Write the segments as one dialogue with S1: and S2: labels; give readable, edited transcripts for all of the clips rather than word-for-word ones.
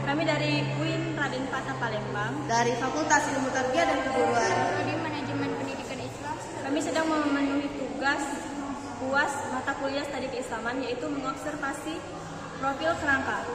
S1: Kami dari UIN Raden Patah Palembang.
S2: Dari Fakultas Ilmu Tarbiyah dan Keguruan.
S3: Prodi Manajemen Pendidikan Islam.
S1: Kami sedang memenuhi tugas UAS mata kuliah studi keislaman, yaitu mengobservasi profil kerangka.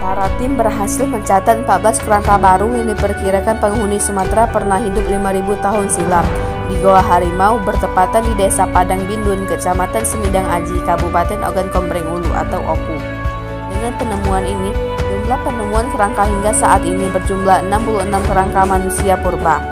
S4: Para tim berhasil mencatat 14 kerangka baru yang diperkirakan penghuni Sumatera pernah hidup 5.000 tahun silam di Goa Harimau bertepatan di Desa Padang Bindun, Kecamatan Semidang Aji, Kabupaten Ogan Komering Ulu atau Oku. Dengan penemuan ini, jumlah penemuan kerangka hingga saat ini berjumlah 66 kerangka manusia purba.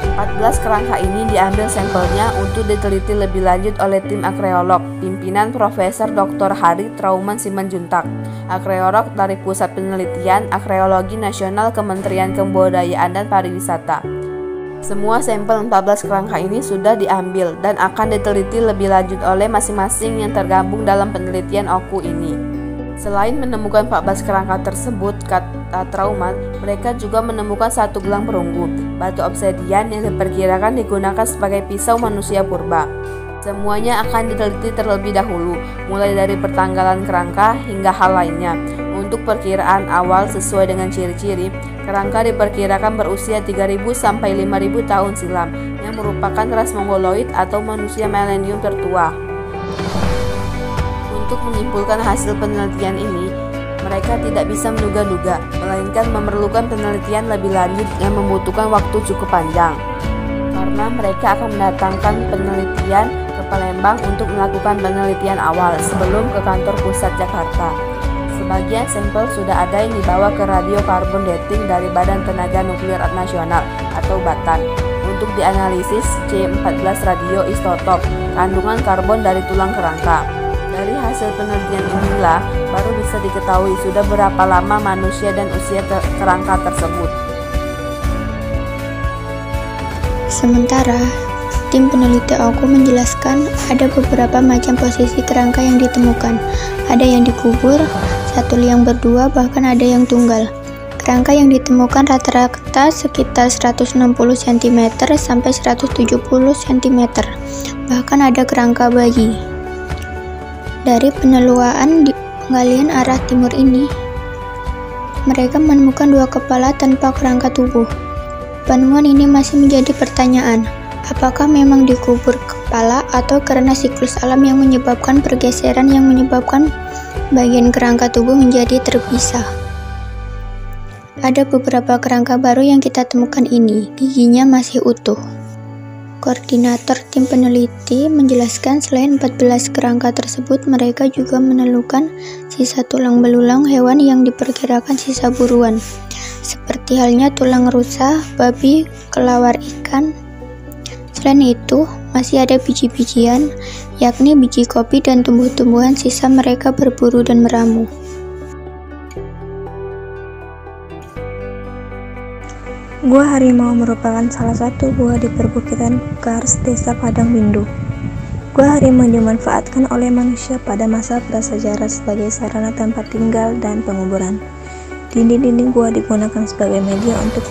S4: 14 kerangka ini diambil sampelnya untuk diteliti lebih lanjut oleh tim akreolog pimpinan Profesor Dr. Hari Trauman Simanjuntak, akreolog dari Pusat Penelitian Akreologi Nasional Kementerian Kebudayaan dan Pariwisata. Semua sampel 14 kerangka ini sudah diambil dan akan diteliti lebih lanjut oleh masing-masing yang tergabung dalam penelitian Oku ini. Selain menemukan 14 kerangka tersebut, kata Trauman, mereka juga menemukan satu gelang perunggu, batu obsidian yang diperkirakan digunakan sebagai pisau manusia purba. Semuanya akan diteliti terlebih dahulu, mulai dari pertanggalan kerangka hingga hal lainnya. Untuk perkiraan awal sesuai dengan ciri-ciri, kerangka diperkirakan berusia 3.000 sampai 5.000 tahun silam, yang merupakan ras Mongoloid atau manusia milenium tertua. Untuk menyimpulkan hasil penelitian ini, mereka tidak bisa menduga-duga, melainkan memerlukan penelitian lebih lanjut yang membutuhkan waktu cukup panjang. Karena mereka akan mendatangkan penelitian ke Palembang untuk melakukan penelitian awal sebelum ke kantor pusat Jakarta. Sebagian sampel sudah ada yang dibawa ke radiokarbon dating dari Badan Tenaga Nuklir Nasional atau BATN untuk dianalisis C14 radioisotop kandungan karbon dari tulang kerangka. Dari hasil penelitian inilah baru bisa diketahui sudah berapa lama manusia dan usia kerangka tersebut.
S3: Sementara, tim peneliti Oku menjelaskan ada beberapa macam posisi kerangka yang ditemukan. Ada yang dikubur, satu liang berdua, bahkan ada yang tunggal. Kerangka yang ditemukan rata-rata sekitar 160 cm sampai 170 cm. Bahkan ada kerangka bayi. Dari peneluaan di penggalian arah timur ini, mereka menemukan dua kepala tanpa kerangka tubuh. Penemuan ini masih menjadi pertanyaan, apakah memang dikubur kepala atau karena siklus alam yang menyebabkan pergeseran yang menyebabkan bagian kerangka tubuh menjadi terpisah. Ada beberapa kerangka baru yang kita temukan ini, giginya masih utuh. Koordinator tim peneliti menjelaskan selain 14 kerangka tersebut, mereka juga menemukan sisa tulang belulang hewan yang diperkirakan sisa buruan, seperti halnya tulang rusa, babi, kelawar ikan. Selain itu, masih ada biji-bijian, yakni biji kopi dan tumbuh-tumbuhan sisa mereka berburu dan meramu.
S5: Gua Harimau merupakan salah satu gua di perbukitan Kars, Desa Padang Bindu. Gua Harimau dimanfaatkan oleh manusia pada masa prasejarah sebagai sarana tempat tinggal dan penguburan. Dinding-dinding gua digunakan sebagai media untuk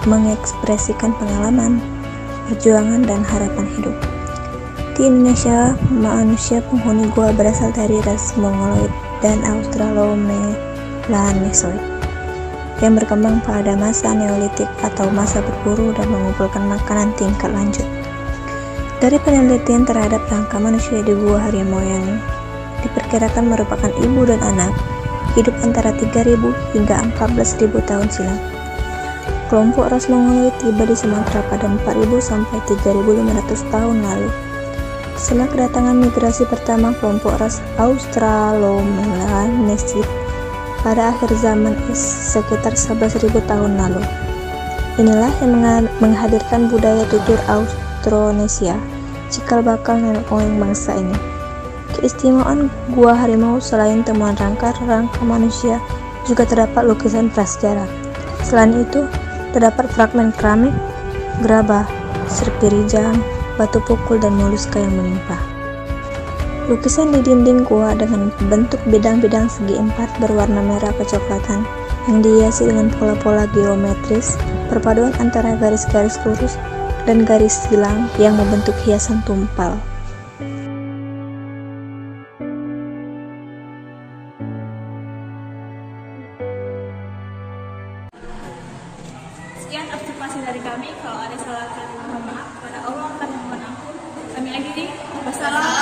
S5: mengekspresikan pengalaman, perjuangan, dan harapan hidup. Di Indonesia, manusia penghuni gua berasal dari ras Mongoloid dan Australomelanesoid yang berkembang pada masa Neolitik atau masa berburu dan mengumpulkan makanan tingkat lanjut. Dari penelitian terhadap rangka manusia di Gua Harimau yang diperkirakan merupakan ibu dan anak, hidup antara 3.000 hingga 14.000 tahun silam. Kelompok ras Mongoloid tiba di Sumatera pada 4.000 sampai 3.500 tahun lalu. Setelah kedatangan migrasi pertama kelompok ras Australomelanesid pada akhir zaman es sekitar 11.000 tahun lalu. Inilah yang menghadirkan budaya tutur Austronesia, cikal bakal nenek moyang bangsa ini. Keistimewaan Gua Harimau selain temuan rangka manusia, juga terdapat lukisan prasejarah. Selain itu, terdapat fragmen keramik, gerabah, serpi rijang, batu pukul, dan moluska yang melimpah. Lukisan di dinding gua dengan bentuk bidang-bidang segi empat berwarna merah kecoklatan yang dihiasi dengan pola-pola geometris, perpaduan antara garis-garis lurus dan garis silang yang membentuk hiasan tumpal.
S1: Sekian observasi dari kami. Kalau ada salah kami mohon maaf. Kepada Allah kami mohon ampun. Kami akhiri. Wassalamualaikum.